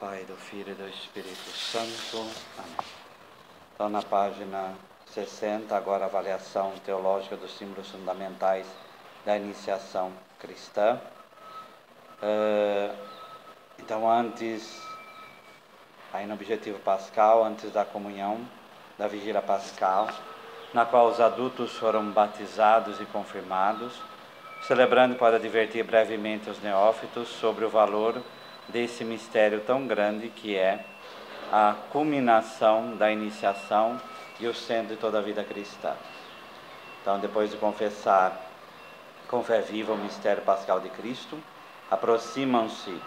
Pai, do Filho e do Espírito Santo. Amém. Então, na página 60, agora a avaliação teológica dos símbolos fundamentais da iniciação cristã. Então, antes, aí no objetivo pascal, antes da comunhão, da vigília pascal, na qual os adultos foram batizados e confirmados, celebrando para advertir brevemente os neófitos sobre o valor desse mistério tão grande que é a culminação da iniciação e o centro de toda a vida cristã. Então, depois de confessar com fé viva o mistério pascal de Cristo, aproximam-se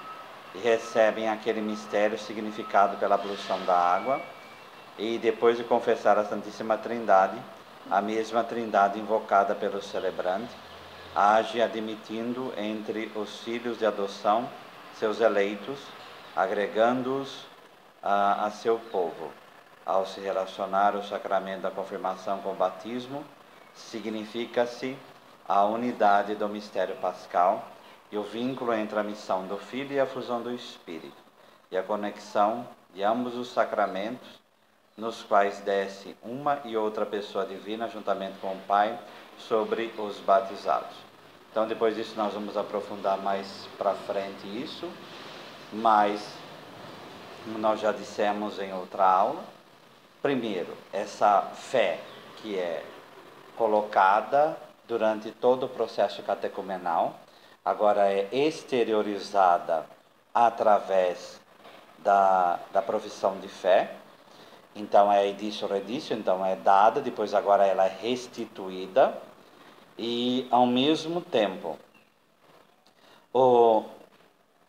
e recebem aquele mistério significado pela ablução da água, e depois de confessar a Santíssima Trindade, a mesma Trindade invocada pelo celebrante age admitindo entre os filhos de adoção seus eleitos, agregando-os a seu povo. Ao se relacionar o sacramento da confirmação com o batismo, significa-se a unidade do mistério pascal e o vínculo entre a missão do Filho e a fusão do Espírito, e a conexão de ambos os sacramentos, nos quais desce uma e outra pessoa divina, juntamente com o Pai, sobre os batizados. Então, depois disso, nós vamos aprofundar mais para frente isso, mas, como nós já dissemos em outra aula, primeiro, essa fé que é colocada durante todo o processo catecumenal, agora é exteriorizada através da profissão de fé. Então é edício redício, então é dada, depois agora ela é restituída, e ao mesmo tempo o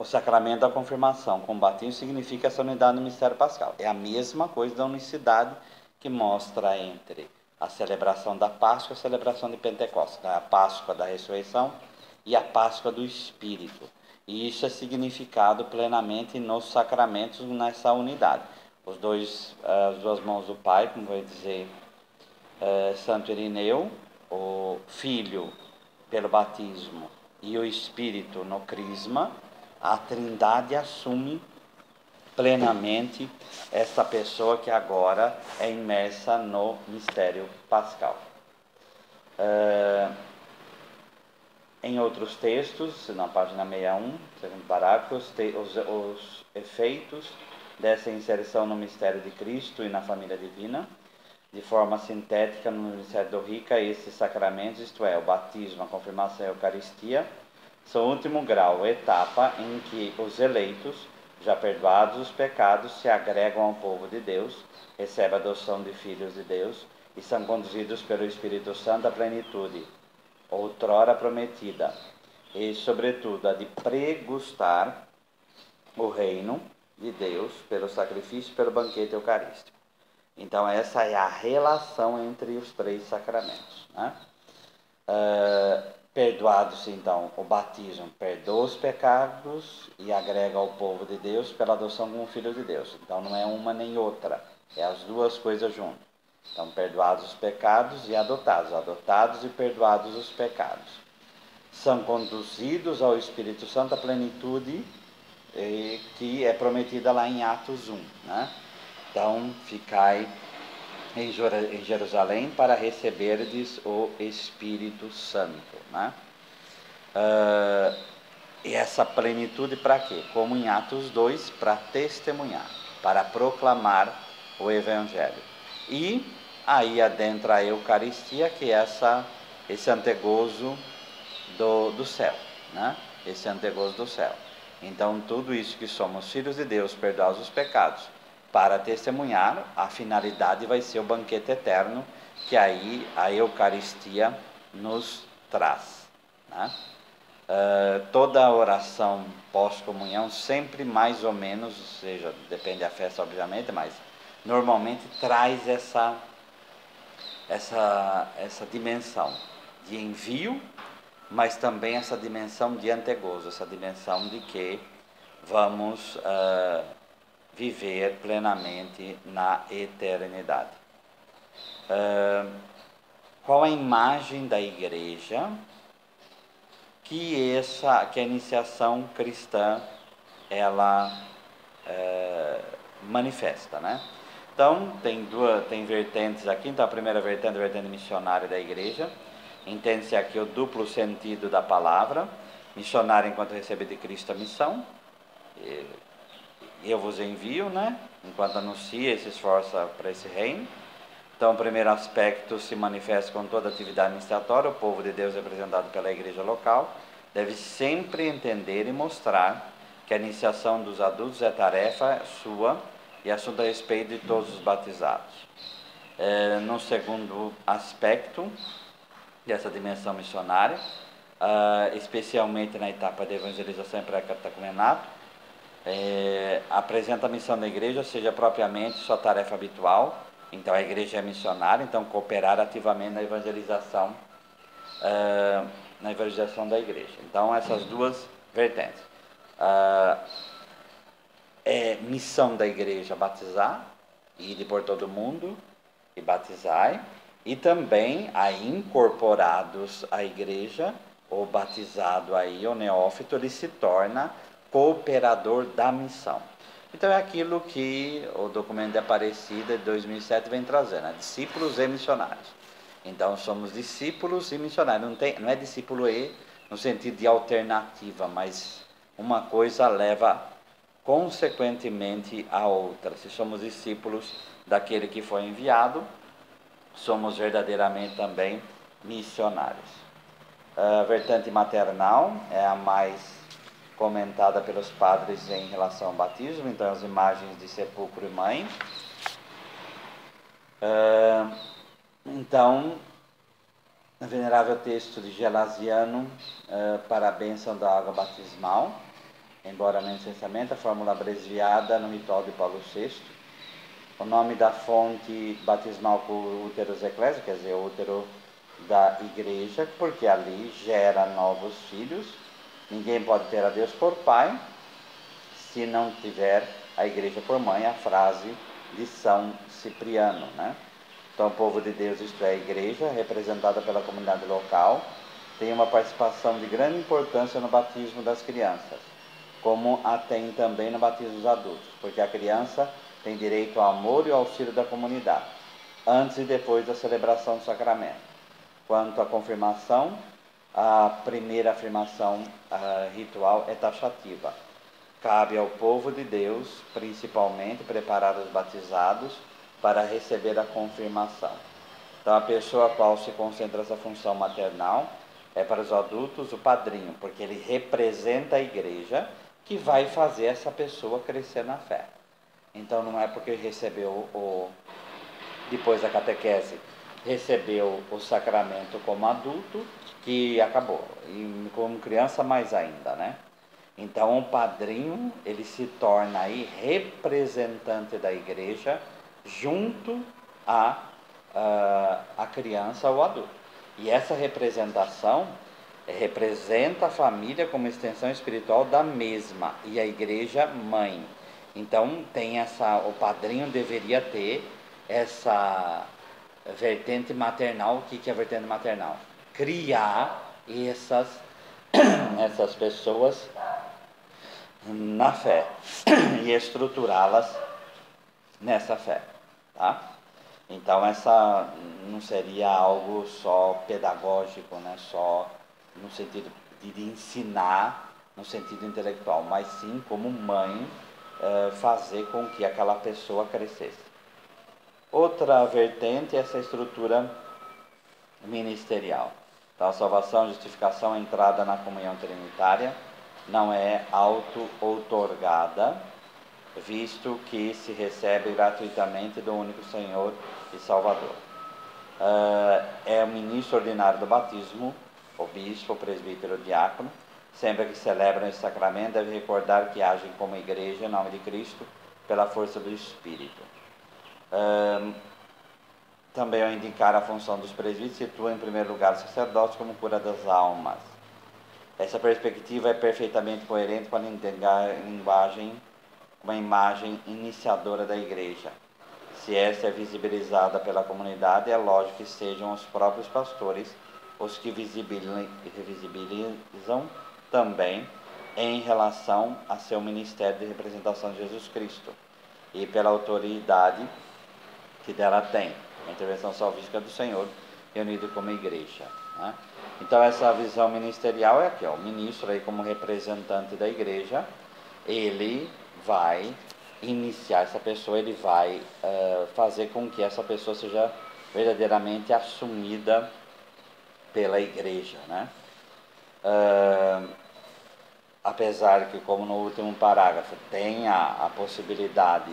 sacramento da confirmação com o batismo significa essa unidade no mistério pascal. É a mesma coisa da unicidade que mostra entre a celebração da Páscoa e a celebração de Pentecostes, a Páscoa da ressurreição e a Páscoa do Espírito. E isso é significado plenamente nos sacramentos, nessa unidade. As duas mãos do Pai, como vai dizer Santo Irineu, o Filho pelo batismo e o Espírito no crisma, a Trindade assume plenamente essa pessoa que agora é imersa no mistério pascal. Em outros textos, na página 61, segundo parágrafo, os efeitos dessa inserção no mistério de Cristo e na família divina, de forma sintética no mistério do Rica, esses sacramentos, isto é, o batismo, a confirmação e a Eucaristia, são o último grau, etapa em que os eleitos, já perdoados os pecados, se agregam ao povo de Deus, recebem a adoção de filhos de Deus e são conduzidos pelo Espírito Santo à plenitude, outrora prometida, e sobretudo a de pregustar o reino de Deus pelo sacrifício e pelo banquete eucarístico. Então essa é a relação entre os três sacramentos, né? Perdoados, então, o batismo perdoa os pecados e agrega ao povo de Deus pela adoção como filho de Deus. Então não é uma nem outra, é as duas coisas juntas. Então, perdoados os pecados e adotados e perdoados os pecados. São conduzidos ao Espírito Santo a plenitude que é prometida lá em Atos 1, né? Então, ficai em Jerusalém para receberdes o Espírito Santo, né? E essa plenitude para quê? Como em Atos 2, para testemunhar, para proclamar o Evangelho. E aí adentra a Eucaristia, que é esse antegozo do céu, né? Esse antegozo do céu. Então, tudo isso que somos filhos de Deus, perdoados os pecados, para testemunhar, a finalidade vai ser o banquete eterno, que aí a Eucaristia nos traz, né? Toda a oração pós-comunhão sempre mais ou menos, ou seja, depende da festa obviamente, mas normalmente traz essa dimensão de envio, mas também essa dimensão de antegozo, essa dimensão de que vamos viver plenamente na eternidade. Qual a imagem da igreja que a iniciação cristã ela manifesta, né? Então, tem vertentes aqui. Então, a primeira vertente é a vertente missionária da igreja. Entende-se aqui o duplo sentido da palavra. Missionário enquanto receber de Cristo a missão. Eu vos envio, né? Enquanto anuncia e se esforça para esse reino. Então, o primeiro aspecto se manifesta com toda a atividade ministratória. O povo de Deus, representado pela igreja local, deve sempre entender e mostrar que a iniciação dos adultos é tarefa sua e assunto a respeito de todos os batizados. No segundo aspecto dessa dimensão missionária, especialmente na etapa de evangelização e pré-catecumenato, apresenta a missão da igreja, seja propriamente sua tarefa habitual. Então a igreja é missionária, então cooperar ativamente na evangelização da igreja. Então essas duas vertentes. É missão da igreja batizar, ide por todo mundo e batizai, e também aí incorporados à igreja, ou batizado aí, o neófito, ele se torna cooperador da missão. Então é aquilo que o documento de Aparecida de 2007 vem trazendo, né? Discípulos e missionários. Então somos discípulos e missionários, não é discípulo e no sentido de alternativa, mas uma coisa leva consequentemente a outra. Se somos discípulos daquele que foi enviado, somos verdadeiramente também missionários. A vertente maternal é a mais comentada pelos padres em relação ao batismo. Então as imagens de sepulcro e mãe. Então, no venerável texto de Gelasiano, para a bênção da água batismal, embora menos licenciamento, a fórmula abreviada no ritual de Paulo VI, o nome da fonte batismal por úteros eclésia, quer dizer, útero da igreja, porque ali gera novos filhos. Ninguém pode ter a Deus por pai se não tiver a igreja por mãe, a frase de São Cipriano, né? Então o povo de Deus, isto é, a igreja, representada pela comunidade local, tem uma participação de grande importância no batismo das crianças, como a tem também no batismo dos adultos, porque a criança tem direito ao amor e ao auxílio da comunidade, antes e depois da celebração do sacramento. Quanto à confirmação, a primeira afirmação ritual é taxativa. Cabe ao povo de Deus, principalmente, preparar os batizados para receber a confirmação. Então, a pessoa a qual se concentra essa função maternal é para os adultos o padrinho, porque ele representa a igreja que vai fazer essa pessoa crescer na fé. Então, não é porque recebeu depois da catequese, recebeu o sacramento como adulto, que acabou, e como criança mais ainda, né? Então o padrinho, ele se torna aí representante da igreja junto a criança ou adulto. E essa representação representa a família como extensão espiritual da mesma, e a igreja mãe. Então o padrinho deveria ter essa vertente maternal. O que é a vertente maternal? Criar essas pessoas na fé e estruturá-las nessa fé, tá? Então essa não seria algo só pedagógico, né? Só no sentido de ensinar, no sentido intelectual, mas sim como mãe, fazer com que aquela pessoa crescesse. Outra vertente é essa estrutura ministerial. Então, a salvação, a justificação, a entrada na comunhão trinitária não é auto-outorgada, visto que se recebe gratuitamente do único Senhor e Salvador. É o ministro ordinário do batismo, o bispo, o presbítero, o diácono. Sempre que celebram esse sacramento, deve recordar que agem como igreja em nome de Cristo, pela força do Espírito. Também ao indicar a função dos presbíteros, situa em primeiro lugar os sacerdotes como cura das almas. Essa perspectiva é perfeitamente coerente com uma imagem iniciadora da igreja. Se esta é visibilizada pela comunidade, é lógico que sejam os próprios pastores os que visibilizam também em relação a seu ministério de representação de Jesus Cristo e pela autoridade que dela tem, a intervenção salvífica do Senhor reunido como igreja, né? Então essa visão ministerial é aqui, ó, o ministro aí como representante da igreja, ele vai iniciar essa pessoa, ele vai fazer com que essa pessoa seja verdadeiramente assumida pela igreja, né? Apesar que, como no último parágrafo, tem a possibilidade,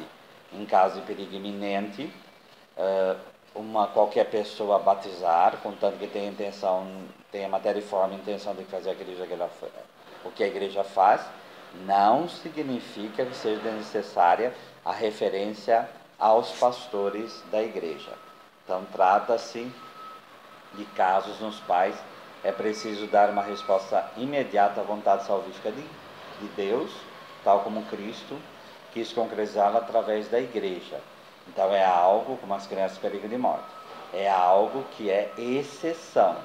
em caso de perigo iminente, qualquer pessoa batizar, contanto que tenha matéria e forma e intenção de fazer o que a igreja faz, não significa que seja necessária a referência aos pastores da igreja. Então, trata-se de casos nos quais é preciso dar uma resposta imediata à vontade salvífica de Deus, tal como Cristo quis concretizá-la através da igreja. Então é algo, como as crianças em perigo de morte, é algo que é exceção.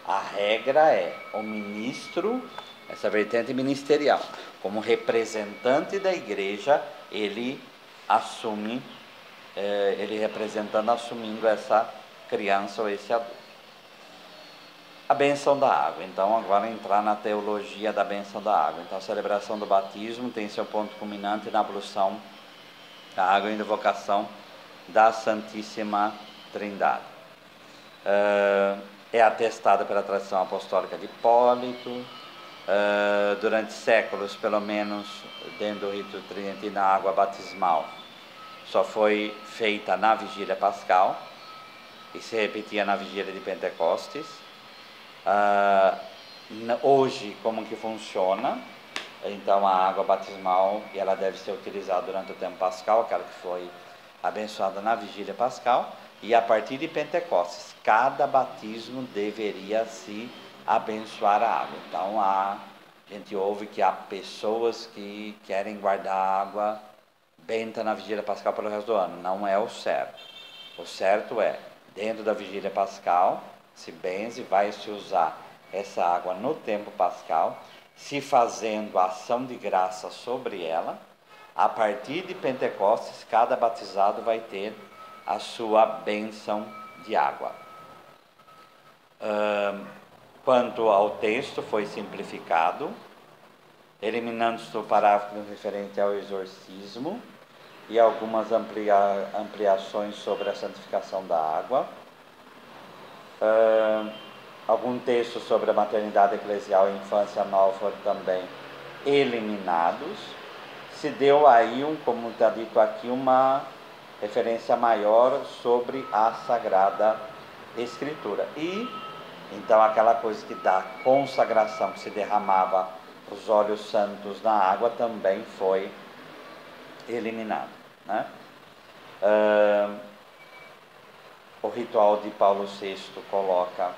A regra é o ministro, essa vertente ministerial, como representante da igreja, ele assume, ele representando, assumindo essa criança ou esse adulto. A bênção da água. Então, agora entrar na teologia da bênção da água. Então, a celebração do batismo tem seu ponto culminante na ablução da água e invocação da Santíssima Trindade. É atestada pela tradição apostólica de Hipólito. Durante séculos, pelo menos dentro do rito tridentino, a água batismal só foi feita na vigília pascal e se repetia na vigília de Pentecostes. Hoje, como que funciona? Então, a água batismal, ela deve ser utilizada durante o tempo pascal, aquela que foi abençoada na vigília pascal, e a partir de Pentecostes, cada batismo deveria se abençoar a água. Então, a gente ouve que há pessoas que querem guardar a água benta na vigília pascal pelo resto do ano. Não é o certo. O certo é, dentro da vigília pascal, se benze, vai se usar essa água no tempo pascal, se fazendo ação de graça sobre ela. A partir de Pentecostes, cada batizado vai ter a sua bênção de água. Quanto ao texto, foi simplificado, eliminando-se o parágrafo referente ao exorcismo e algumas ampliações sobre a santificação da água. Algum texto sobre a maternidade eclesial e infância nova foram também eliminados. Se deu aí, como está dito aqui, uma referência maior sobre a Sagrada Escritura. E, então, aquela coisa que da consagração, que se derramava os óleos santos na água, também foi eliminado, né? O ritual de Paulo VI coloca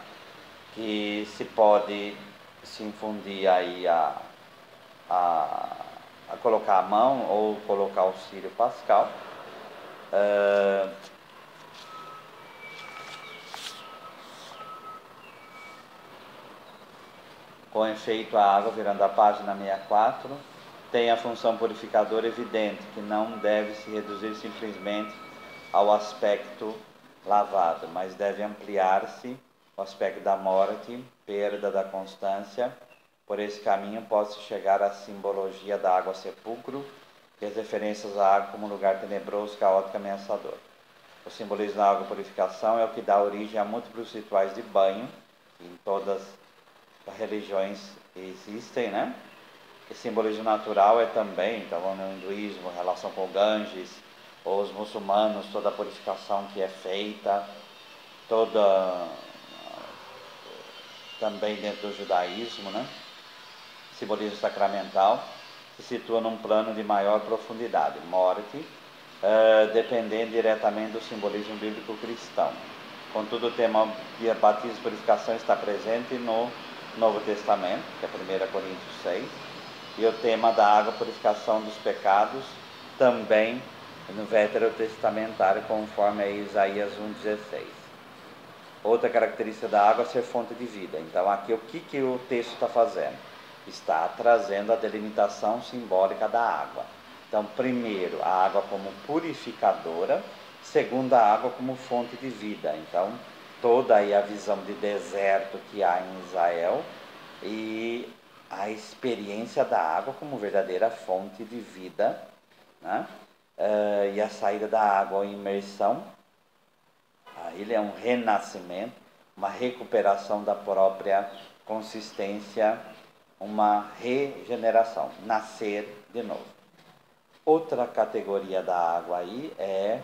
que se pode se infundir aí a colocar a mão ou colocar o círio pascal. Com efeito, a água, virando a página 64, tem a função purificadora evidente, que não deve se reduzir simplesmente ao aspecto lavado, mas deve ampliar-se o aspecto da morte, perda da constância. Por esse caminho pode-se chegar à simbologia da água sepulcro e as referências à água como lugar tenebroso, caótico e ameaçador. O simbolismo da água purificação é o que dá origem a múltiplos rituais de banho, que em todas as religiões existem, né? O simbolismo natural é também, então no hinduísmo, em relação com o Ganges, ou os muçulmanos, toda a purificação que é feita, também dentro do judaísmo, né? Simbolismo sacramental se situa num plano de maior profundidade, morte, dependendo diretamente do simbolismo bíblico cristão. Contudo, o tema de batismo e purificação está presente no Novo Testamento, que é 1 Coríntios 6, e o tema da água, purificação dos pecados, também no Veterotestamentário, conforme Isaías 1,16. Outra característica da água é ser fonte de vida. Então, aqui o que o texto está fazendo? está trazendo a delimitação simbólica da água. Então, primeiro, a água como purificadora, segundo, a água como fonte de vida. Então, toda aí a visão de deserto que há em Israel e a experiência da água como verdadeira fonte de vida, né? E a saída da água, a imersão, ele é um renascimento, uma recuperação da própria consistência, uma regeneração, nascer de novo. Outra categoria da água aí é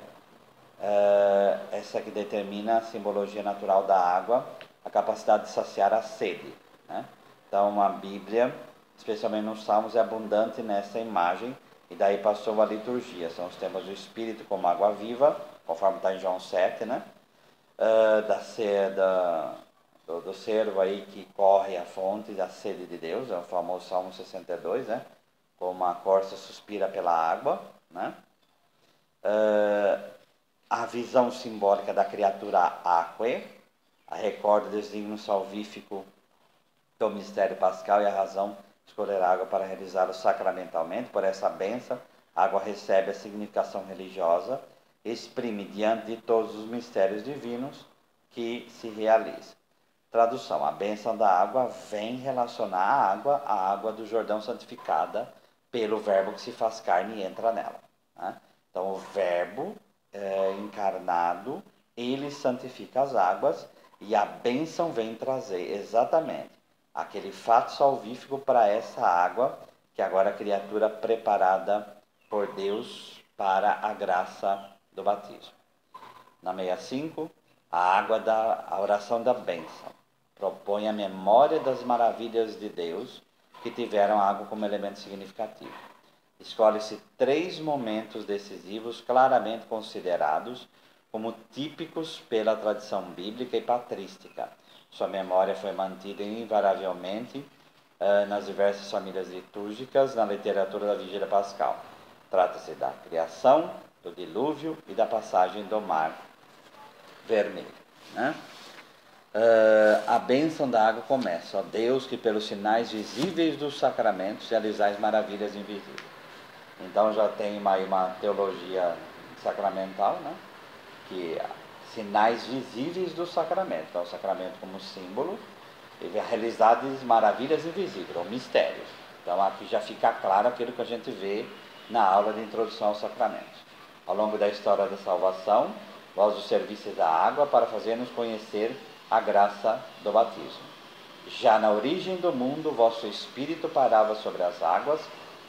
essa que determina a simbologia natural da água, a capacidade de saciar a sede, né? Então a Bíblia, especialmente nos Salmos, é abundante nessa imagem, e daí passou a liturgia. São os temas do Espírito como água viva, conforme está em João 7, né? Do servo aí que corre à fonte da sede de Deus, é o famoso Salmo 62, né? Como a corça suspira pela água, né? A visão simbólica da criatura aquae, a recorda o desígnio salvífico do mistério pascal e a razão de escolher a água para realizá-lo sacramentalmente. Por essa bênção, a água recebe a significação religiosa, exprime diante de todos os mistérios divinos que se realizam. Tradução: a bênção da água vem relacionar a água do Jordão santificada pelo verbo que se faz carne e entra nela, né? Então o verbo encarnado, ele santifica as águas, e a bênção vem trazer exatamente aquele fato salvífico para essa água, que agora é a criatura preparada por Deus para a graça do batismo. Na 65, a oração da bênção propõe a memória das maravilhas de Deus que tiveram a água como elemento significativo. Escolhe-se 3 momentos decisivos claramente considerados como típicos pela tradição bíblica e patrística. Sua memória foi mantida invariavelmente nas diversas famílias litúrgicas na literatura da Vigília Pascal. Trata-se da criação, do dilúvio e da passagem do Mar Vermelho, né? A bênção da água começa: ó Deus, que pelos sinais visíveis dos sacramentos realizais maravilhas invisíveis. Então já tem aí uma teologia sacramental, né? Que sinais visíveis do sacramento. Então, o sacramento como símbolo, ele realizado maravilhas invisíveis, ou mistérios. Então, aqui já fica claro aquilo que a gente vê na aula de introdução aos sacramentos. Ao longo da história da salvação, vós os servistes da água para fazer-nos conhecer a graça do batismo. Já na origem do mundo, vosso Espírito parava sobre as águas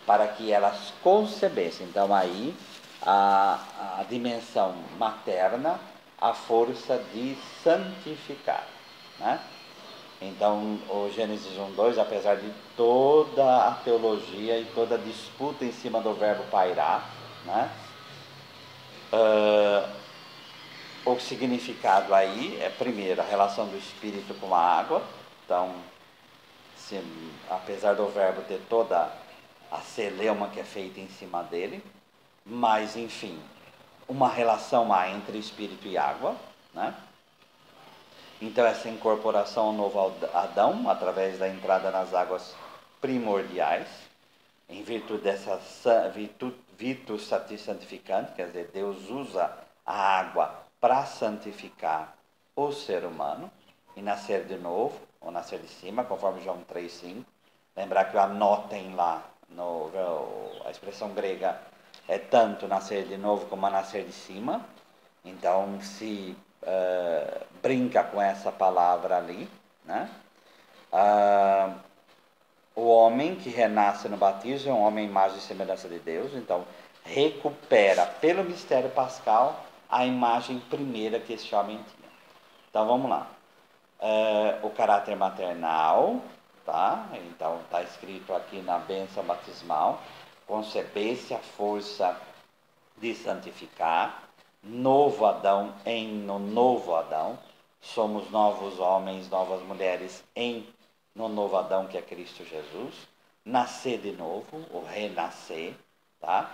para que elas concebessem. Então, aí, a dimensão materna, a força de santificar, né? Então, o Gênesis 1:2, apesar de toda a teologia e toda a disputa em cima do verbo pairar, né? O significado aí é, primeiro, a relação do Espírito com a água. Então, apesar do verbo ter toda a celeuma que é feita em cima dele, mas, enfim, uma relação há entre Espírito e água, né? Então, essa incorporação ao novo Adão, através da entrada nas águas primordiais, em virtude dessa virtus santificante, quer dizer, Deus usa a água para santificar o ser humano e nascer de novo, ou nascer de cima, conforme João 3,5. Lembrar que anotem lá, a expressão grega é tanto nascer de novo como a nascer de cima. Então, se brinca com essa palavra ali, né? O homem que renasce no batismo é um homem imagem e semelhança de Deus. Então, recupera pelo mistério pascal a imagem primeira que esse homem tinha. Então, vamos lá. O caráter maternal, tá? Então, está escrito aqui na bênção batismal: concebesse a força de santificar. Novo Adão no novo Adão. Somos novos homens, novas mulheres no novo Adão, que é Cristo Jesus. Nascer de novo, o renascer, tá?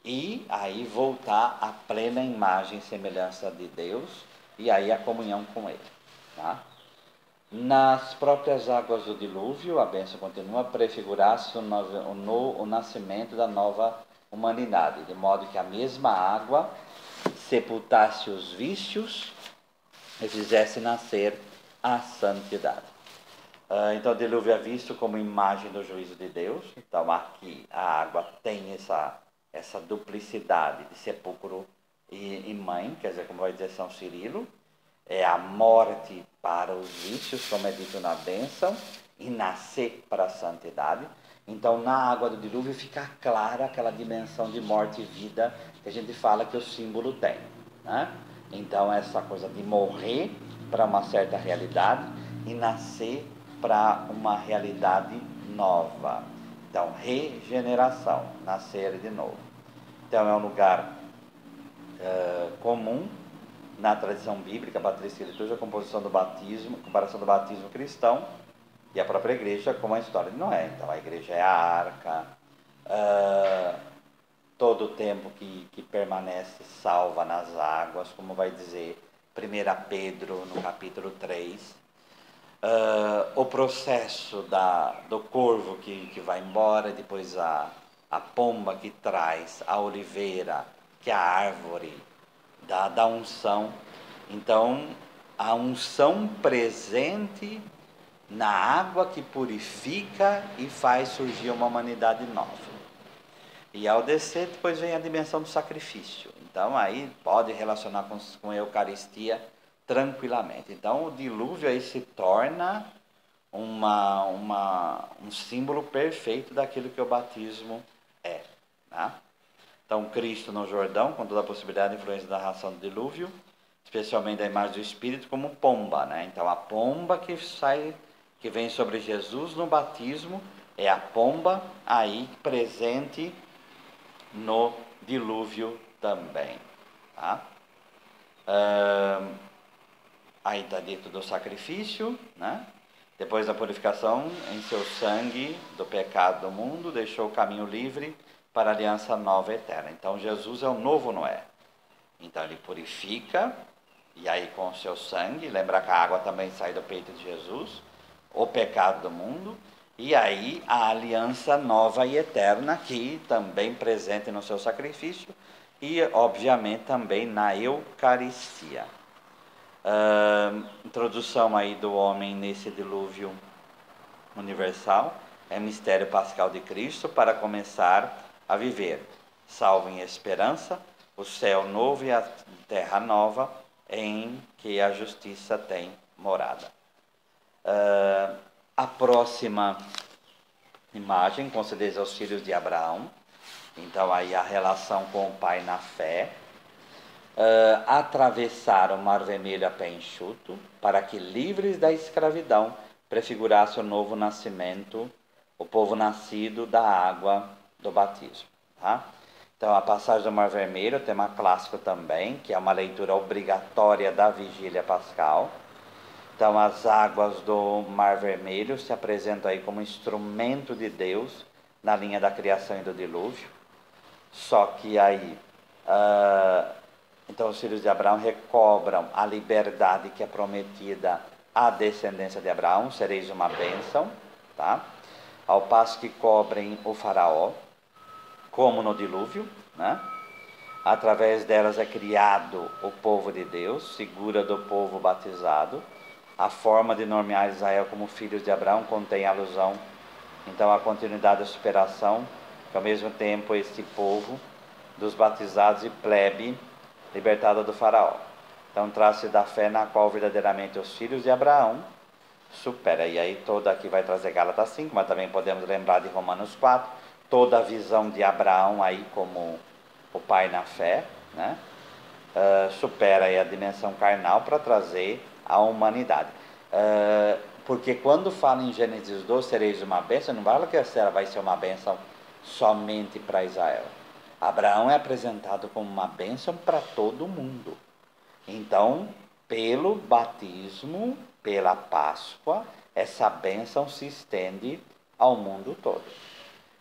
E aí voltar à plena imagem e semelhança de Deus, e aí a comunhão com Ele, tá? Nas próprias águas do dilúvio, a bênção continua a prefigurar-se o nascimento da nova humanidade, de modo que a mesma água sepultasse os vícios e fizesse nascer a santidade. Então o dilúvio é visto como imagem do juízo de Deus. Então aqui a água tem essa duplicidade de sepulcro e mãe, quer dizer, como vai dizer São Cirilo, é a morte para os vícios, como é dito na bênção, e nascer para a santidade. Então na água do dilúvio fica clara aquela dimensão de morte e vida que a gente fala que o símbolo tem, né? Então essa coisa de morrer para uma certa realidade e nascer para uma realidade nova. Então, regeneração, nascer de novo. Então, é um lugar comum na tradição bíblica, patrística e litúrgica, a composição do batismo, comparação do batismo cristão e a própria igreja como a história de Noé. Então, a igreja é a arca, todo o tempo que permanece salva nas águas, como vai dizer 1 Pedro, no capítulo 3. O processo do corvo que vai embora, depois a pomba que traz a oliveira, que é a árvore da unção. Então, a unção presente na água que purifica e faz surgir uma humanidade nova. E ao descer, depois vem a dimensão do sacrifício. Então, aí pode relacionar com a Eucaristia tranquilamente. Então o dilúvio aí se torna um símbolo perfeito daquilo que o batismo é, né? Então Cristo no Jordão, com toda a possibilidade de influência da narração do dilúvio, especialmente da imagem do Espírito como pomba, né? Então a pomba que vem sobre Jesus no batismo, é a pomba aí presente no dilúvio também, tá? Aí está dito do sacrifício, né? Depois da purificação, em seu sangue do pecado do mundo, deixou o caminho livre para a aliança nova e eterna. Então Jesus é o novo Noé. Então ele purifica, e aí com o seu sangue, lembra que a água também sai do peito de Jesus, o pecado do mundo, e aí a aliança nova e eterna, que também presente no seu sacrifício, e obviamente também na Eucaristia. Introdução aí do homem nesse dilúvio universal, é mistério pascal de Cristo para começar a viver, salvo em esperança, o céu novo e a terra nova em que a justiça tem morada. A próxima imagem concede aos filhos de Abraão, então aí a relação com o pai na fé. Atravessar o Mar Vermelho a pé enxuto, para que, livres da escravidão, prefigurasse o novo nascimento, o povo nascido da água do batismo. Tá? Então, a passagem do Mar Vermelho, tema clássico também, que é uma leitura obrigatória da vigília pascal. Então, as águas do Mar Vermelho se apresentam aí como instrumento de Deus na linha da criação e do dilúvio. Só que aí então os filhos de Abraão recobram a liberdade que é prometida à descendência de Abraão, sereis uma bênção, tá? Ao passo que cobrem o faraó, como no dilúvio, né? Através delas é criado o povo de Deus, figura do povo batizado. A forma de nomear Israel como filhos de Abraão contém alusão, então, à continuidade da superação, que ao mesmo tempo este povo dos batizados e plebe libertada do faraó. Então trata-se da fé na qual verdadeiramente os filhos de Abraão supera. E aí toda aqui vai trazer Gálatas 5, mas também podemos lembrar de Romanos 4, toda a visão de Abraão aí como o pai na fé, né? Supera aí a dimensão carnal para trazer a humanidade. Porque quando fala em Gênesis 12, sereis uma bênção, não fala que essa vai ser uma bênção somente para Israel. Abraão é apresentado como uma bênção para todo mundo. Então, pelo batismo, pela Páscoa, essa bênção se estende ao mundo todo.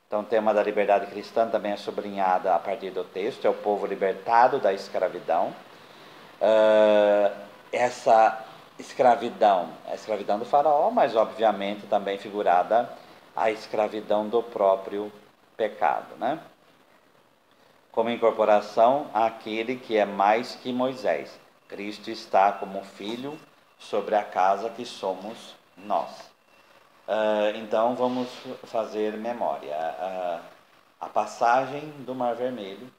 Então, o tema da liberdade cristã também é sublinhado a partir do texto, é o povo libertado da escravidão. Essa escravidão, a escravidão do faraó, mas obviamente também figurada a escravidão do próprio pecado, né? Como incorporação àquele que é mais que Moisés. Cristo está como filho sobre a casa que somos nós. Então vamos fazer memória. A passagem do Mar Vermelho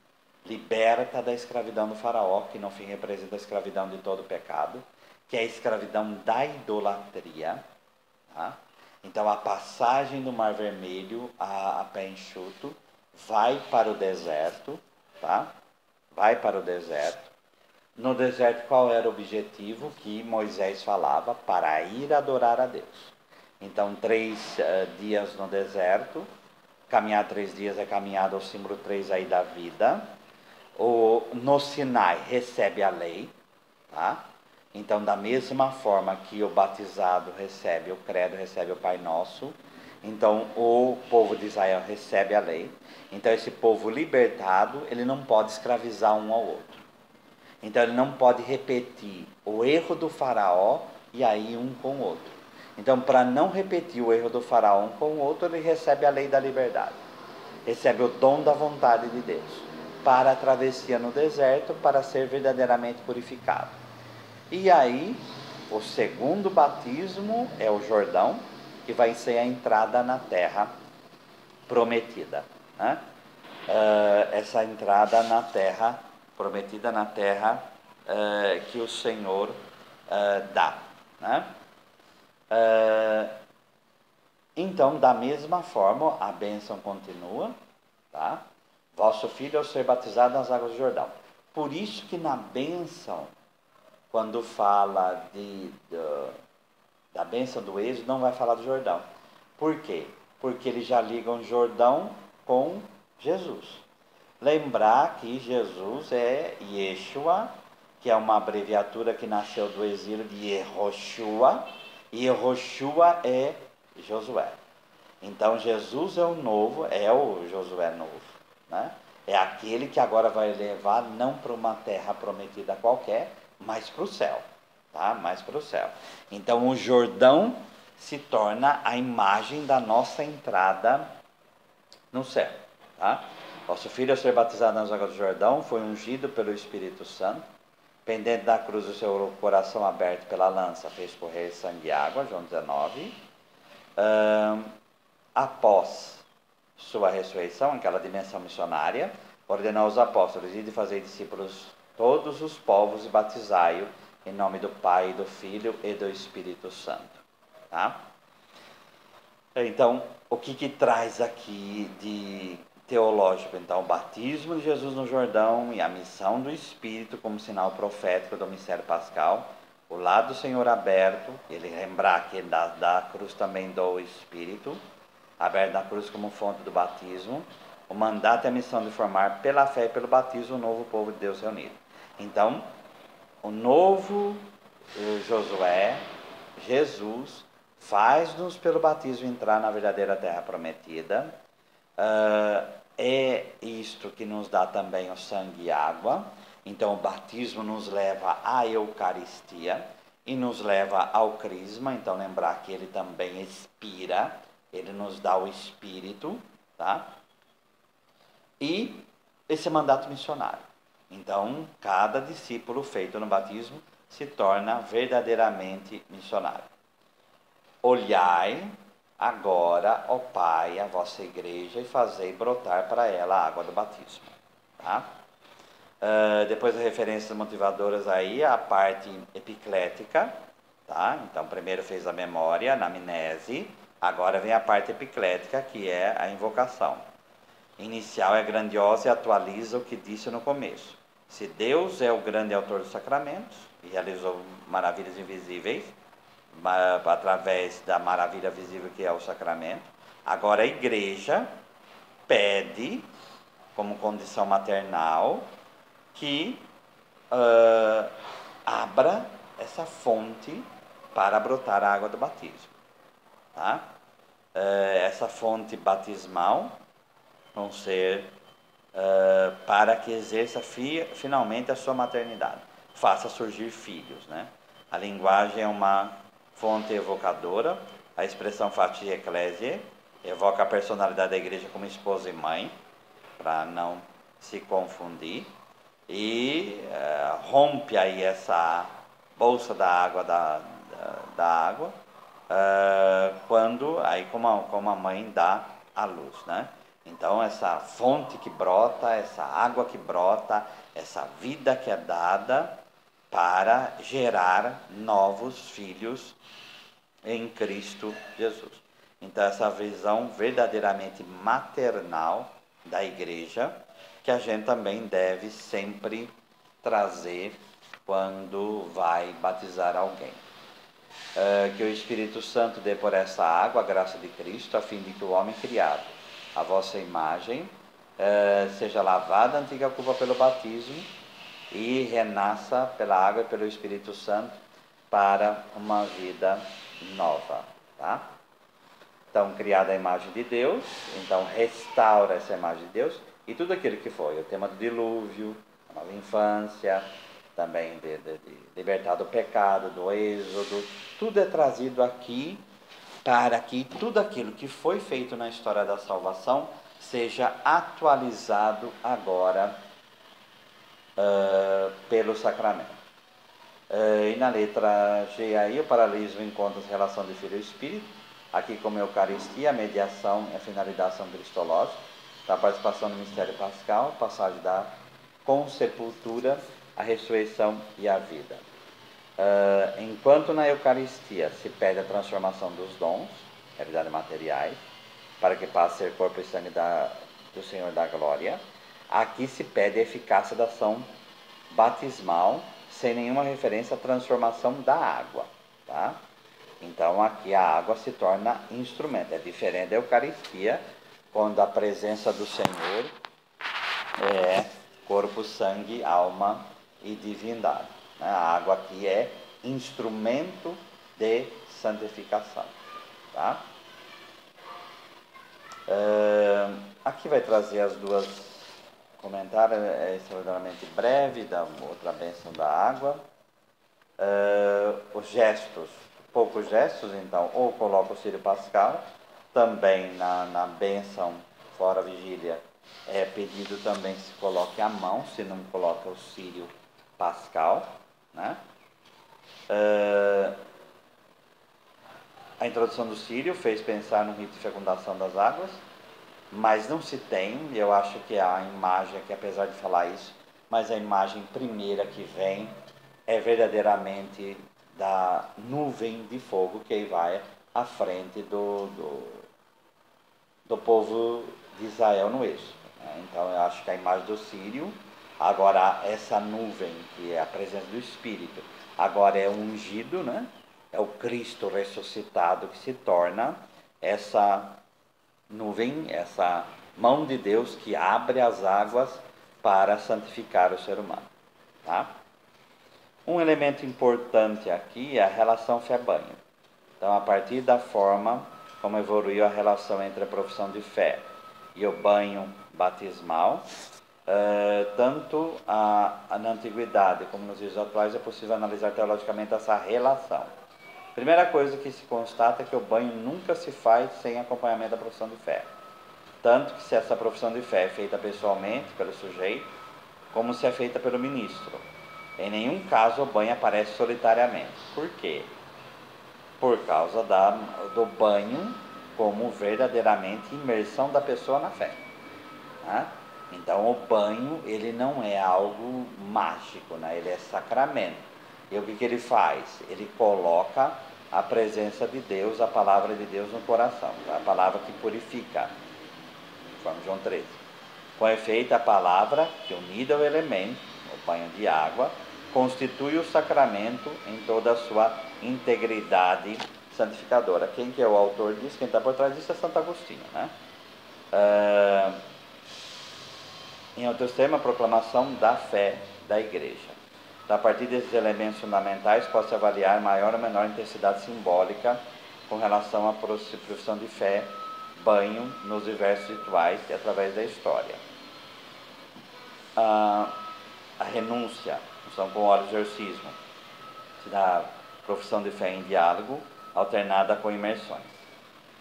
liberta da escravidão do faraó, que no fim representa a escravidão de todo o pecado, que é a escravidão da idolatria. Tá? Então a passagem do Mar Vermelho a pé enxuto vai para o deserto, tá? Vai para o deserto. No deserto qual era o objetivo que Moisés falava? Para ir adorar a Deus. Então 3 dias no deserto, caminhar 3 dias é caminhada, o símbolo 3 aí da vida. No Sinai recebe a lei, tá? Então da mesma forma que o batizado recebe o credo, recebe o Pai Nosso, então o povo de Israel recebe a lei. Então esse povo libertado, ele não pode escravizar um ao outro. Então ele não pode repetir o erro do faraó e aí um com o outro. Então, para não repetir o erro do faraó um com o outro, ele recebe a lei da liberdade. Recebe o dom da vontade de Deus para a travessia no deserto, para ser verdadeiramente purificado. E aí, o segundo batismo é o Jordão, que vai ser a entrada na terra prometida, né? Essa entrada na terra prometida, na terra que o Senhor dá, né? Então, da mesma forma, a bênção continua, tá? Vosso filho ao ser batizado nas águas do Jordão. Por isso que na bênção, quando fala da bênção do êxodo, não vai falar do Jordão. Por quê? Porque eles já ligam Jordão com Jesus. Lembrar que Jesus é Yeshua, que é uma abreviatura que nasceu do exílio de Yehoshua, e Yehoshua é Josué. Então Jesus é o novo, é o Josué novo, né? É aquele que agora vai levar não para uma terra prometida qualquer, mas para o céu, tá? Mais para o céu. Então o Jordão se torna a imagem da nossa entrada no céu, tá? Vosso filho, ao ser batizado nas águas do Jordão, foi ungido pelo Espírito Santo. Pendente da cruz, o seu coração aberto pela lança fez correr sangue e água, João 19. Após sua ressurreição, aquela dimensão missionária, ordenou aos apóstolos: ide fazer discípulos todos os povos e batizai-o em nome do Pai, do Filho e do Espírito Santo. Tá? Então, o que traz aqui de teológico? Então, o batismo de Jesus no Jordão e a missão do Espírito como sinal profético do mistério pascal, o lado do Senhor aberto, ele lembrar que da cruz também do Espírito, aberto na cruz como fonte do batismo, o mandato e a missão de formar pela fé e pelo batismo o novo povo de Deus reunido. Então, o novo Josué, Jesus, faz-nos pelo batismo entrar na verdadeira terra prometida. É isto que nos dá também o sangue e água. Então o batismo nos leva à Eucaristia e nos leva ao crisma. Então lembrar que ele também expira, ele nos dá o Espírito, tá? E esse mandato missionário. Então cada discípulo feito no batismo se torna verdadeiramente missionário. Olhai agora, ó Pai, a vossa igreja e fazei brotar para ela a água do batismo. Tá? Depois das referências motivadoras aí, a parte epiclética. Tá? Então, primeiro fez a memória, a anamnese. Agora vem a parte epiclética, que é a invocação. Inicial é grandiosa e atualiza o que disse no começo. Se Deus é o grande autor dos sacramentos e realizou maravilhas invisíveis, através da maravilha visível que é o sacramento, agora a igreja pede, como condição maternal, que abra essa fonte para brotar a água do batismo. Tá? Essa fonte batismal vão ser para que exerça finalmente a sua maternidade, faça surgir filhos, né? A linguagem é uma fonte evocadora. A expressão Fati Ecclesiae evoca a personalidade da igreja como esposa e mãe, para não se confundir. E rompe aí essa bolsa da água, da água, quando, aí como a mãe dá a luz, né? Então essa fonte que brota, essa água que brota, essa vida que é dada para gerar novos filhos em Cristo Jesus. Então essa visão verdadeiramente maternal da igreja, que a gente também deve sempre trazer quando vai batizar alguém. Que o Espírito Santo dê por essa água a graça de Cristo, a fim de que o homem criado à vossa imagem seja lavado da antiga culpa pelo batismo e renasça pela água e pelo Espírito Santo para uma vida nova, tá? Então, criada a imagem de Deus, então restaura essa imagem de Deus e tudo aquilo que foi, o tema do dilúvio, a nova infância, também de libertar do pecado, do êxodo, tudo é trazido aqui para que tudo aquilo que foi feito na história da salvação seja atualizado agora pelo sacramento. E na letra G aí, o paralelismo encontra a relação de Filho e Espírito, aqui como Eucaristia, a mediação e a finalidade cristológica, da participação no mistério pascal, passagem da consepultura, a ressurreição e a vida. Enquanto na Eucaristia se pede a transformação dos dons, realidade materiais, para que passe a ser corpo e sangue do Senhor da glória, aqui se pede a eficácia da ação batismal, sem nenhuma referência à transformação da água, tá? Então aqui a água se torna instrumento, é diferente da Eucaristia, quando a presença do Senhor é corpo, sangue, alma e divindade, né? A água aqui é instrumento de santificação, tá? Aqui vai trazer as duas comentários, é extraordinariamente breve, da outra bênção da água. Os gestos, poucos gestos, então, ou coloca o círio pascal, também na bênção, fora a vigília, é pedido também que se coloque a mão, se não coloca o círio pascal, né? A introdução do círio fez pensar no rito de fecundação das águas, mas não se tem, eu acho que a imagem aqui, apesar de falar isso, mas a imagem primeira que vem é verdadeiramente da nuvem de fogo que vai à frente do povo de Israel no êxodo, né? Então eu acho que a imagem do círio, agora essa nuvem, que é a presença do Espírito, agora é ungido, né? É o Cristo ressuscitado que se torna essa nuvem, essa mão de Deus que abre as águas para santificar o ser humano, tá? Um elemento importante aqui é a relação fé-banho. Então, a partir da forma como evoluiu a relação entre a profissão de fé e o banho batismal, tanto na antiguidade como nos dias atuais é possível analisar teologicamente essa relação. Primeira coisa que se constata é que o banho nunca se faz sem acompanhamento da profissão de fé. Tanto que se essa profissão de fé é feita pessoalmente, pelo sujeito, como se é feita pelo ministro. Em nenhum caso o banho aparece solitariamente. Por quê? Por causa do banho como verdadeiramente imersão da pessoa na fé, né? Então o banho, ele não é algo mágico, né? Ele é sacramento. E o que ele faz? Ele coloca a presença de Deus, a palavra de Deus no coração, tá? A palavra que purifica, conforme João 13. Com efeito, a palavra, que unida ao elemento, o banho de água, constitui o sacramento em toda a sua integridade santificadora. Quem que é o autor disso? Quem está por trás disso é Santo Agostinho, né? Em outros termos, a proclamação da fé da igreja. Então, a partir desses elementos fundamentais, pode-se avaliar maior ou menor intensidade simbólica com relação à profissão de fé, banho nos diversos rituais e através da história. A renúncia, função com o exorcismo, se dá profissão de fé em diálogo, alternada com imersões.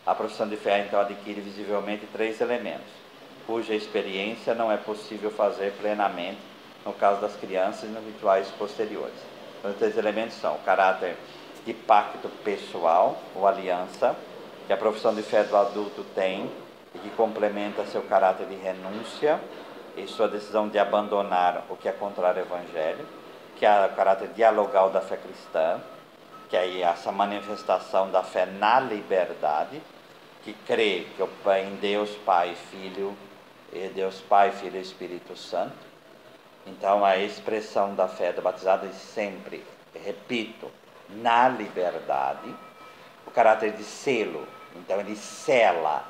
A profissão de fé, então, adquire visivelmente 3 elementos, cuja experiência não é possível fazer plenamente no caso das crianças e nos rituais posteriores. Então, os 3 elementos são o caráter de pacto pessoal, ou aliança, que a profissão de fé do adulto tem e que complementa seu caráter de renúncia e sua decisão de abandonar o que é contrário ao Evangelho, que é o caráter dialogal da fé cristã, que é essa manifestação da fé na liberdade, que crê que em Deus Pai, Filho, e Deus Pai, Filho e Espírito Santo. Então, a expressão da fé do batizado é sempre, repito, na liberdade. O caráter de selo, então ele sela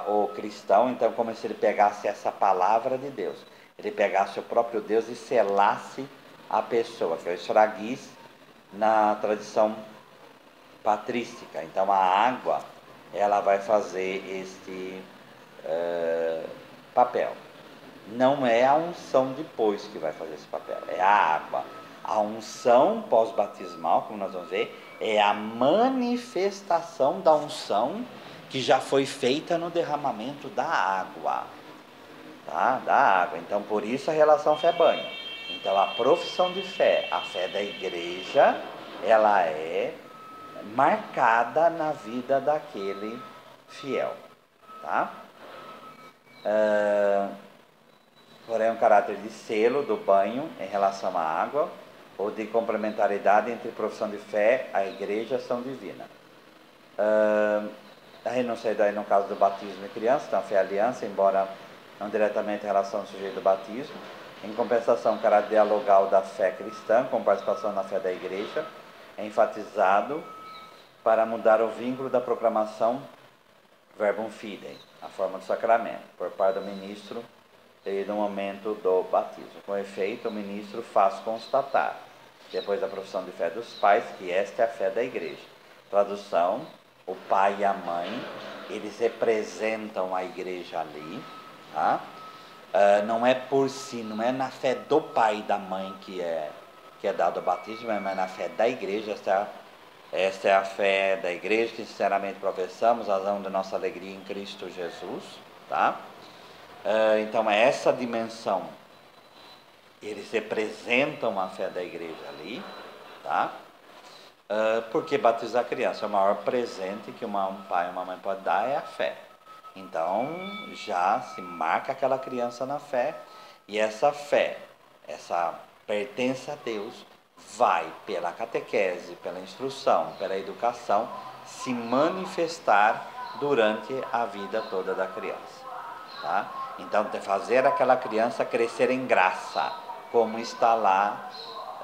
o cristão, então como se ele pegasse essa palavra de Deus, ele pegasse o próprio Deus e selasse a pessoa, que é o esfraguis na tradição patrística. Então a água, ela vai fazer este papel. Não é a unção depois que vai fazer esse papel, é a água. A unção pós-batismal, como nós vamos ver, é a manifestação da unção que já foi feita no derramamento da água. Tá? Da água. Então, por isso a relação fé-banho. Então, a profissão de fé, a fé da igreja, ela é marcada na vida daquele fiel. Tá? Porém, um caráter de selo do banho em relação à água, ou de complementaridade entre profissão de fé, a igreja e ação divina. A renúncia daí no caso do batismo de criança, então a fé é aliança, embora não diretamente em relação ao sujeito do batismo. Em compensação, o caráter dialogal da fé cristã, com participação na fé da igreja, é enfatizado para mudar o vínculo da proclamação verbum fidei, a forma do sacramento, por parte do ministro e no momento do batismo. Com efeito, o ministro faz constatar, depois da profissão de fé dos pais, que esta é a fé da igreja. Tradução: o pai e a mãe, eles representam a igreja ali, tá? Não é por si, não é na fé do pai e da mãe que é dado o batismo, mas na fé da igreja. Esta é a fé da igreja que sinceramente professamos, razão da nossa alegria em Cristo Jesus, tá? Então é essa dimensão, eles representam a fé da igreja ali, tá? Porque batizar a criança é o maior presente que um pai e uma mãe pode dar, é a fé. Então já se marca aquela criança na fé, e essa fé, essa pertença a Deus, vai pela catequese, pela instrução, pela educação, se manifestar durante a vida toda da criança, tá? Então, fazer aquela criança crescer em graça, como está lá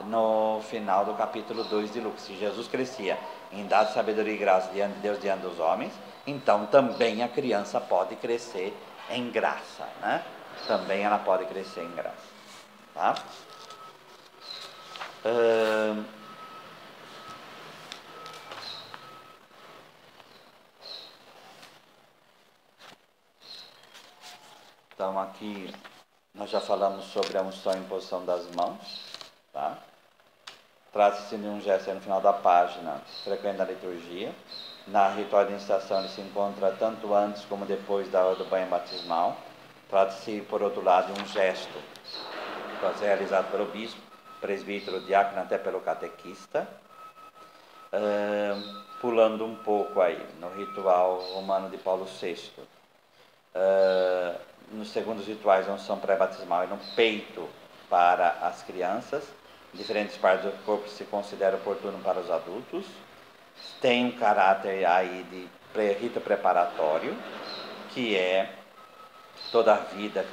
no final do capítulo 2 de Lucas. Se Jesus crescia em dado sabedoria e graça diante de Deus, diante dos homens, então também a criança pode crescer em graça, né? Também ela pode crescer em graça, tá? Então aqui nós já falamos sobre a unção e imposição das mãos, tá? Trata-se de um gesto no final da página, frequente na liturgia. Na ritual de iniciação ele se encontra tanto antes como depois da hora do banho batismal. Trata-se, por outro lado, de um gesto que pode ser realizado pelo bispo, presbítero, diácono, até pelo catequista. Pulando um pouco aí, no ritual romano de Paulo VI. Nos segundos rituais, a unção pré-batismal é no peito para as crianças. Diferentes partes do corpo se considera oportuno para os adultos. Tem um caráter aí de rito preparatório, que é toda a vida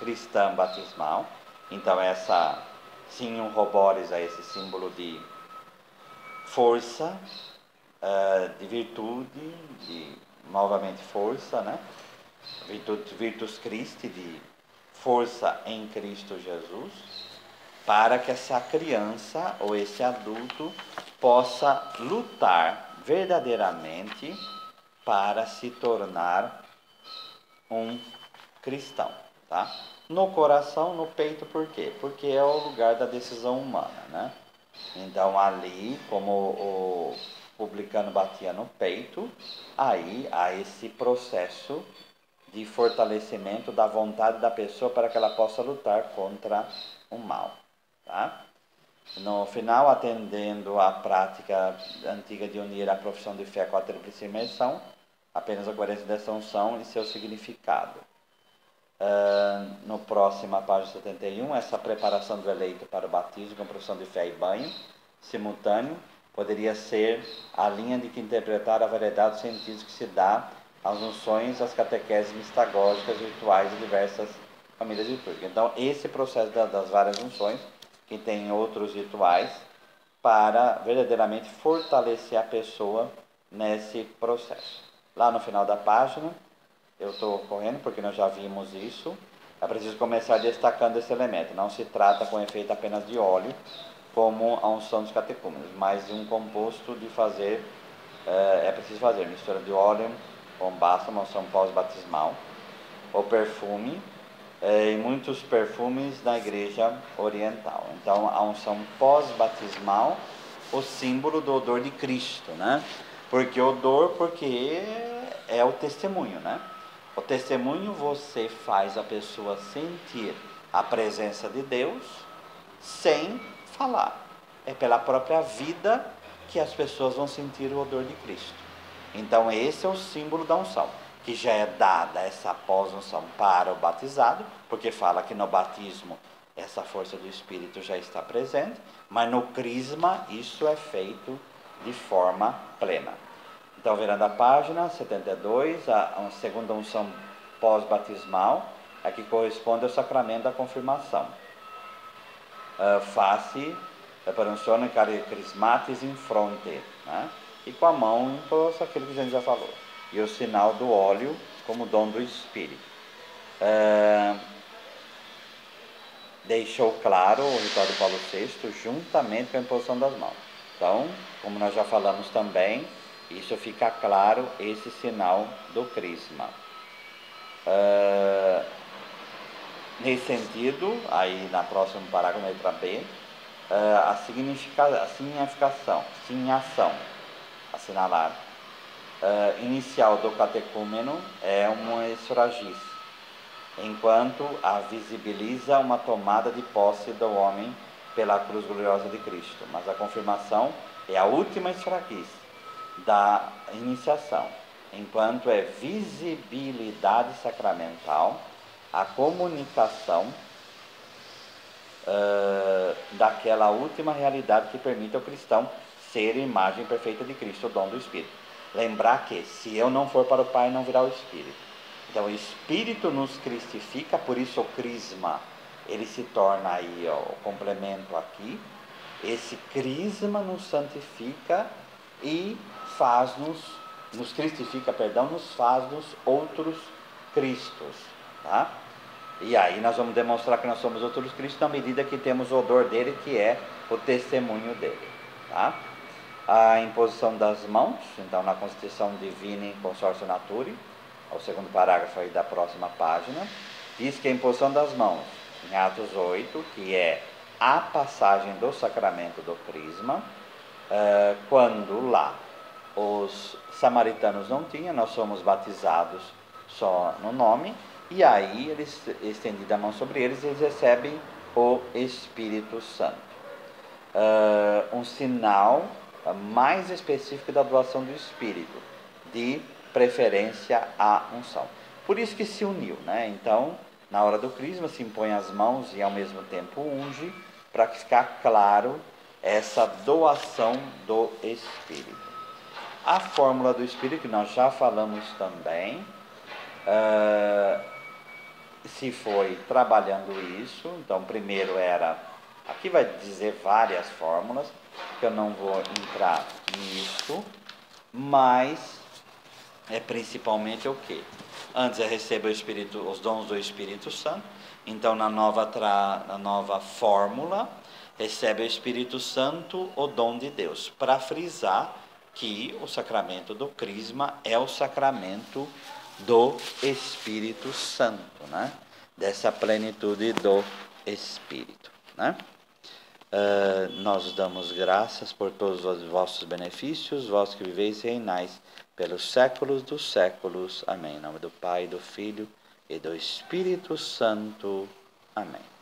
cristã batismal. Então essa signum roboris é esse símbolo de força, de virtude, de novamente força, né? Virtus Christi, de força em Cristo Jesus, para que essa criança ou esse adulto possa lutar verdadeiramente para se tornar um cristão, tá? No coração, no peito, por quê? Porque é o lugar da decisão humana, né? Então ali, como o publicano batia no peito, aí há esse processo de fortalecimento da vontade da pessoa para que ela possa lutar contra o mal. Tá? No final, atendendo à prática antiga de unir a profissão de fé com a tríplice imersão, apenas a coerência dessa unção e seu significado. No próximo, a página 71, essa preparação do eleito para o batismo com profissão de fé e banho simultâneo poderia ser a linha de que interpretar a variedade dos sentidos que se dá às unções, às catequeses mistagógicas, rituais de diversas famílias litúrgicas. Então, esse processo das várias unções, que tem outros rituais, para verdadeiramente fortalecer a pessoa nesse processo. Lá no final da página, eu estou correndo porque nós já vimos isso, é preciso começar destacando esse elemento. Não se trata com efeito apenas de óleo, como a unção dos catecúmenos, mas de um composto de fazer, é preciso fazer mistura de óleo com bálsamo, unção pós-batismal, ou perfume, e muitos perfumes na igreja oriental. Então, a unção pós-batismal, o símbolo do odor de Cristo, né? Porque odor, porque é o testemunho, né? O testemunho você faz a pessoa sentir a presença de Deus sem falar. É pela própria vida que as pessoas vão sentir o odor de Cristo. Então esse é o símbolo da unção, que já é dada essa pós-unção para o batizado, porque fala que no batismo essa força do Espírito já está presente, mas no crisma isso é feito de forma plena. Então, virando a página 72, a segunda unção pós-batismal, a que corresponde ao sacramento da confirmação. Face per unzione crismatis in fronte, né? E com a mão impôs aquilo que a gente já falou. E o sinal do óleo como dom do Espírito. Deixou claro o ritual de Paulo VI, juntamente com a imposição das mãos. Então, como nós já falamos também, isso fica claro, esse sinal do crisma. Nesse sentido, aí na próxima parágrafo, letra B, a significação, assinalar, inicial do catecúmeno é uma esfragiz, enquanto a visibiliza uma tomada de posse do homem pela cruz gloriosa de Cristo. Mas a confirmação é a última esfragiz da iniciação, enquanto é visibilidade sacramental, a comunicação daquela última realidade que permite ao cristão ser a imagem perfeita de Cristo, o dom do Espírito. Lembrar que se eu não for para o Pai, não virá o Espírito. Então o Espírito nos cristifica, por isso o crisma, ele se torna aí, ó, o complemento aqui. Esse crisma nos santifica e nos cristifica, nos faz-nos outros Cristos, tá? E aí nós vamos demonstrar que nós somos outros Cristos na medida que temos o odor dele, que é o testemunho dele, tá? A imposição das mãos, então na Constituição Divina em Consortio Naturae, o segundo parágrafo aí da próxima página, diz que a imposição das mãos, em Atos 8, que é a passagem do sacramento do crisma, quando lá os samaritanos não tinham, nós somos batizados só no nome, e aí eles estendem a mão sobre eles e eles recebem o Espírito Santo. Um sinal mais específico da doação do Espírito, de preferência à unção. Por isso que se uniu, né? Então, na hora do crisma se impõe as mãos e ao mesmo tempo unge, para ficar claro essa doação do Espírito. A fórmula do Espírito, que nós já falamos também, se foi trabalhando isso. Então, primeiro era, aqui vai dizer várias fórmulas, que eu não vou entrar nisso, mas é principalmente o quê? Antes é receber os dons do Espírito Santo. Então, na nova fórmula, recebe o Espírito Santo, o dom de Deus, para frisar que o sacramento do crisma é o sacramento do Espírito Santo, né? Dessa plenitude do Espírito, né? Nós damos graças por todos os vossos benefícios, vós que viveis e reinais pelos séculos dos séculos. Amém. Em nome do Pai, do Filho e do Espírito Santo. Amém.